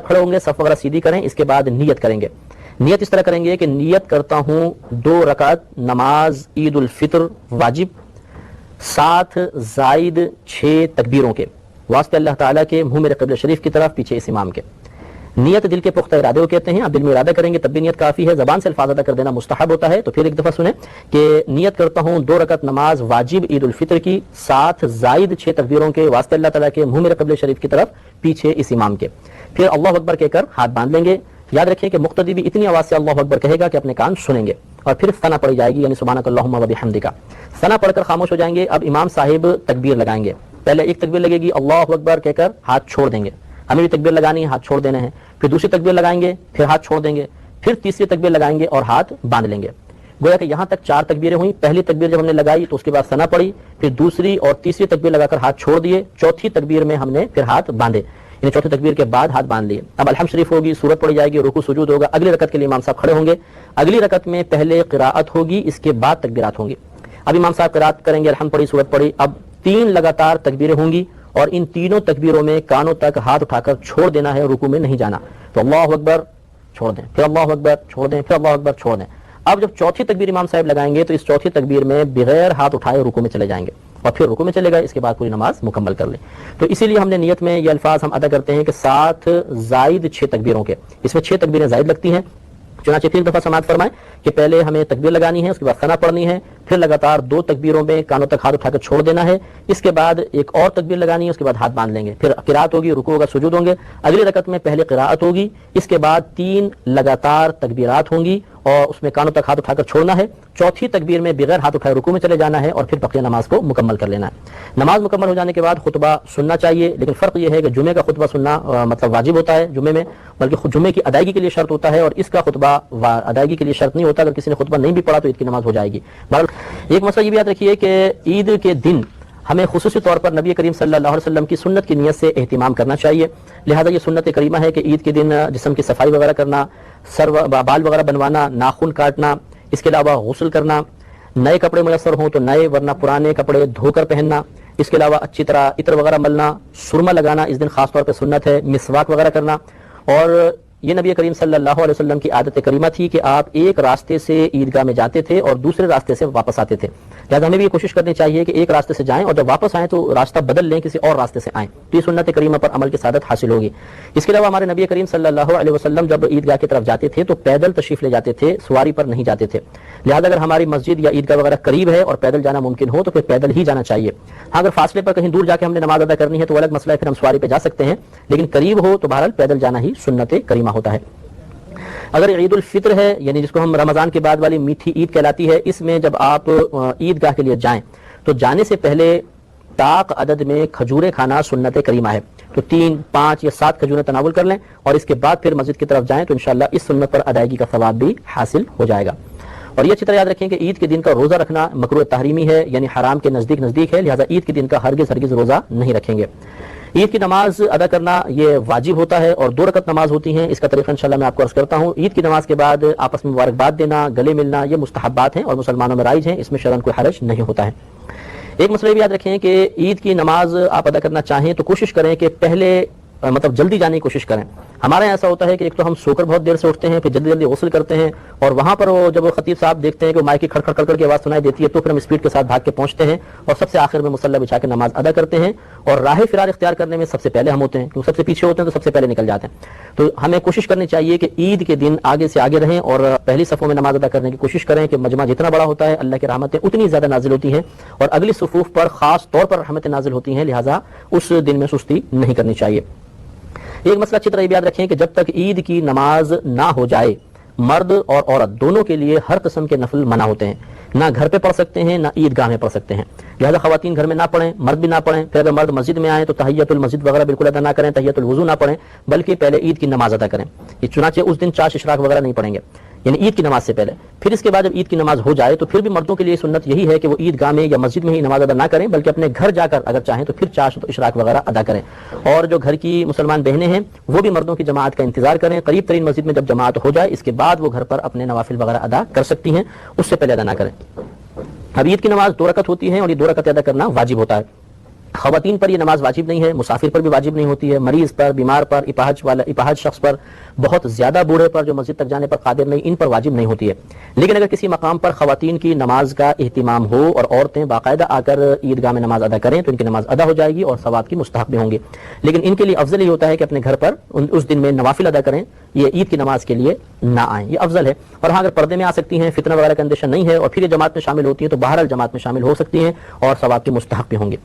جب کھڑے ہوں گے صف وغیرہ سیدھی کریں، اس کے بعد نیت کریں گے. نیت اس طرح کریں گے کہ نیت کرتا ہوں 2 رکعت نماز عید الفطر واجب 7 زائد 6 تکبیروں کے واسطے اللہ تعالیٰ کے، منہ میرے قبلہ شریف کی طرف، پیچھے اس امام کے. نیت دل کے پختہ ارادے کو کہتے ہیں. آپ دل میں ارادہ کریں گے تب بھی نیت کافی ہے، زبان سے الفاظ ادا کر دینا مستحب ہوتا ہے. تو پھر ایک دفعہ سنیں کہ نیت کرتا ہوں 2 رکعت نماز واجب عید الفطر کی 7 زائد 6 تکبیروں کے واسطے اللہ تعالیٰ کے، منہ میرے قبلہ شریف کی طرف، پیچھے اس امام کے. پھر اللہ اکبر کہہ کر ہاتھ باندھ لیں گے. یاد رکھیں کہ مقتدی بھی اتنی آواز سے اللہ اکبر کہے گا کہ اپنے کان سنیں گے. اور پھر ثنا پڑھی جائے گی، یعنی سبحانک اللہم و بحمدک. ثنا پڑھ کر خاموش ہو جائیں گے. اب امام صاحب تکبیر لگائیں گے. پہلے ایک تکبیر لگے گی اللہ اکبر کہہ کر ہاتھ چھوڑ دیں گے. ہمیں بھی تکبیر لگانی ہے، ہاتھ چھوڑ دینے ہیں. پھر دوسری تکبیر لگائیں گے، پھر ہاتھ چھوڑ دیں گے. پھر تیسری تکبیر لگائیں گے اور ہاتھ باندھ لیں گے. گویا کہ یہاں تک 4 تکبیریں ہوئیں. پہلی تکبیر جب ہم نے لگائی تو اس کے بعد ثنا پڑھی، پھر دوسری اور تیسری تکبیر لگا کر ہاتھ چھوڑ دیے. چوتھی تکبیر میں ہم نے پھر ہاتھ باندھے، یعنی چوتھی تکبیر کے بعد ہاتھ باندھ لیے. اب الحمد شریف ہوگی، سورت پڑھی جائے گی، رکوع سجود ہوگا. اگلی رکعت کے لیے امام صاحب کھڑے ہوں گے. اگلی رکعت میں پہلے قراءت ہوگی، اس کے بعد تکبیرات ہوں گی. اب امام صاحب قراءت کریں گے، الحمد پڑھی، سورت پڑھی. اب 3 لگاتار تکبیریں ہوں گی اور ان تینوں تکبیروں میں کانوں تک ہاتھ اٹھا کر چھوڑ دینا ہے، رکوع میں نہیں جانا. تو اللہ اکبر چھوڑ دیں، پھر اللہ اکبر چھوڑ دیں، پھر اللہ اکبر چھوڑ دیں. اب جب چوتھی تکبیر امام صاحب لگائیں گے تو اس چوتھی تکبیر میں بغیر ہاتھ اٹھائے رکوع میں چلے جائیں گے اور پھر رکوع میں چلے گئے. اس کے بعد پوری نماز مکمل کر لیں. تو اسی لیے ہم نے نیت میں یہ الفاظ ہم ادا کرتے ہیں کہ 7 زائد 6 تکبیروں کے. اس میں 6 تکبیریں زائد لگتی ہیں. چنانچہ 3 دفعہ سماعت فرمائیں کہ پہلے ہمیں تکبیر لگانی ہے، اس کے بعد ثنا پڑھنی ہے، پھر لگاتار 2 تکبیروں میں کانوں تک ہاتھ اٹھا کر چھوڑ دینا ہے. اس کے بعد ایک اور تکبیر لگانی ہے، اس کے بعد ہاتھ باندھ لیں گے. پھر قراءت ہوگی، رکوع ہوگا، سجود ہوں گے. اگلی رکعت میں پہلے قراءت ہوگی، اس کے بعد 3 لگاتار تکبیرات ہوں گی اور اس میں کانوں تک ہاتھ اٹھا کر چھوڑنا ہے. چوتھی تکبیر میں بغیر ہاتھ اٹھائے رکوع میں چلے جانا ہے اور پھر بقیہ نماز کو مکمل کر لینا ہے. نماز مکمل ہو جانے کے بعد خطبہ سننا چاہیے، لیکن فرق یہ ہے کہ جمعے کا خطبہ سننا مطلب واجب ہوتا ہے جمعے میں، بلکہ جمعے کی ادائیگی کے لیے شرط ہوتا ہے، اور اس کا خطبہ ادائیگی کے لیے شرط نہیں ہوتا. اگر کسی نے خطبہ نہیں بھی پڑھا تو عید کی نماز ہو جائے گی. ایک مسئلہ یہ بھی یاد رکھیے کہ عید کے دن ہمیں خصوصی طور پر نبی کریم صلی اللہ علیہ وسلم کی سنت کی نیت سے اہتمام کرنا چاہیے. لہذا یہ سنت کریمہ ہے کہ عید کے دن جسم کی صفائی وغیرہ کرنا، سر بال وغیرہ بنوانا، ناخن کاٹنا، اس کے علاوہ غسل کرنا، نئے کپڑے میسر ہوں تو نئے ورنہ پرانے کپڑے دھو کر پہننا، اس کے علاوہ اچھی طرح عطر وغیرہ ملنا، سرما لگانا اس دن خاص طور پہ سنت ہے، مسواک وغیرہ کرنا. اور یہ نبی کریم صلی اللہ علیہ وسلم کی عادت کریمہ تھی کہ آپ ایک راستے سے عیدگاہ میں جاتے تھے اور دوسرے راستے سے واپس آتے تھے. لہٰذا ہمیں بھی یہ کوشش کرنی چاہیے کہ ایک راستے سے جائیں اور جب واپس آئیں تو راستہ بدل لیں، کسی اور راستے سے آئیں. تو یہ سنت کریمہ پر عمل کی سعادت حاصل ہوگی. اس کے علاوہ ہمارے نبی کریم صلی اللہ علیہ وسلم جب عیدگاہ کی طرف جاتے تھے تو پیدل تشریف لے جاتے تھے، سواری پر نہیں جاتے تھے. لہٰذا اگر ہماری مسجد یا عیدگاہ وغیرہ قریب ہے اور پیدل جانا ممکن ہو تو پھر پیدل ہی جانا چاہیے. ہاں اگر فاصلے پر کہیں دور جا کے ہم نے نماز ادا کرنی ہے تو الگ مسئلہ ہے، پھر ہم سواری پہ جا سکتے ہیں، لیکن قریب ہو تو بہرحال پیدل جانا ہی سنت کریمہ ہوتا ہے. اگر عید الفطر ہے، یعنی جس کو ہم رمضان کے بعد والی میٹھی عید کہلاتی ہے، اس میں جب آپ عیدگاہ کے لیے جائیں تو جانے سے پہلے طاق عدد میں کھجوریں کھانا سنت کریمہ ہے. تو 3، 5 یا 7 کھجوریں تناول کر لیں اور اس کے بعد پھر مسجد کی طرف جائیں تو انشاءاللہ اس سنت پر ادائیگی کا ثواب بھی حاصل ہو جائے گا. اور یہ اچھی طرح یاد رکھیں کہ عید کے دن کا روزہ رکھنا مکروہ تحریمی ہے، یعنی حرام کے نزدیک ہے. لہذا عید کے دن کا ہرگز روزہ نہیں رکھیں گے. عید کی نماز ادا کرنا یہ واجب ہوتا ہے اور 2 رکعت نماز ہوتی ہیں. اس کا طریقہ انشاءاللہ میں آپ کو عرض کرتا ہوں. عید کی نماز کے بعد آپس میں مبارکباد دینا، گلے ملنا، یہ مستحبات ہیں اور مسلمانوں میں رائج ہیں، اس میں شرعاً کوئی حرج نہیں ہوتا ہے. ایک مسئلہ بھی یاد رکھیں کہ عید کی نماز آپ ادا کرنا چاہیں تو کوشش کریں کہ پہلے مطلب جلدی جانے کی کوشش کریں. ہمارے یہاں ایسا ہوتا ہے کہ ایک تو ہم سو کر بہت دیر سے اٹھتے ہیں، پھر جلدی غسل کرتے ہیں اور وہاں پر جب خطیب صاحب دیکھتے ہیں کہ مائک کی کھڑ کر کے آواز سنائی دیتی ہے تو پھر ہم اسپیڈ کے ساتھ بھاگ کے پہنچتے ہیں اور سب سے آخر میں مصلی بچھا کے نماز ادا کرتے ہیں. اور راہ فرار اختیار کرنے میں سب سے پہلے ہم ہوتے ہیں، کیونکہ سب سے پیچھے ہوتے ہیں تو سب سے پہلے نکل جاتے ہیں. تو ہمیں کوشش کرنی چاہیے کہ عید کے دن آگے سے آگے رہیں اور پہلی صفوں میں نماز ادا کرنے کی کوشش کریں کہ مجمع جتنا بڑا ہوتا ہے اللہ کی رحمتیں اتنی زیادہ نازل ہوتی ہیں اور اگلی صفوف پر خاص طور پر رحمتیں نازل ہوتی ہیں. لہٰذا اس دن میں سستی نہیں کرنی چاہیے. ایک مسئلہ اچھی طرح یاد رکھیں کہ جب تک عید کی نماز نہ ہو جائے مرد اور عورت دونوں کے لیے ہر قسم کے نفل منع ہوتے ہیں. نہ گھر پہ پڑھ سکتے ہیں نہ عیدگاہ میں پڑھ سکتے ہیں. لہذا خواتین گھر میں نہ پڑھیں، مرد بھی نہ پڑھیں. پھر اگر مرد مسجد میں آئیں تو تحیۃ المسجد وغیرہ بالکل ادا نہ کریں، تحیۃ الوضو نہ پڑھیں، بلکہ پہلے عید کی نماز ادا کریں. یہ چنانچہ اس دن چاش اشراق وغیرہ نہیں پڑھیں گے، یعنی عید کی نماز سے پہلے. پھر اس کے بعد جب عید کی نماز ہو جائے تو پھر بھی مردوں کے لیے سنت یہی ہے کہ وہ عیدگاہ میں یا مسجد میں ہی نماز ادا نہ کریں، بلکہ اپنے گھر جا کر اگر چاہیں تو پھر چاش و اشراق وغیرہ ادا کریں. اور جو گھر کی مسلمان بہنیں ہیں وہ بھی مردوں کی جماعت کا انتظار کریں. قریب ترین مسجد میں جب جماعت ہو جائے اس کے بعد وہ گھر پر اپنے نوافل وغیرہ ادا کر سکتی ہیں، اس سے پہلے ادا نہ کریں. اب عید کی نماز 2 رکعت ہوتی ہے اور یہ 2 رکعت ادا کرنا واجب ہوتا ہے. خواتین پر یہ نماز واجب نہیں ہے، مسافر پر بھی واجب نہیں ہوتی ہے، مریض پر، بیمار پر، اپاہج شخص پر، بہت زیادہ بوڑھے پر جو مسجد تک جانے پر قادر نہیں، ان پر واجب نہیں ہوتی ہے۔ لیکن اگر کسی مقام پر خواتین کی نماز کا اہتمام ہو اور عورتیں باقاعدہ آ کر عیدگاہ میں نماز ادا کریں تو ان کی نماز ادا ہو جائے گی اور ثواب کی مستحق بھی ہوں گے۔ لیکن ان کے لیے افضل یہ ہوتا ہے کہ اپنے گھر پر اس دن میں نوافل ادا کریں، یہ عید کی نماز کے لیے نہ آئیں، یہ افضل ہے۔ اور ہاں اگر پردے میں آ سکتی ہیں، فتنہ وغیرہ کا اندیشہ نہیں ہے اور پھر یہ جماعت میں شامل ہوتی ہیں تو بہرحال جماعت میں شامل ہو سکتی ہیں اور ثواب کی مستحق بھی ہوں گے۔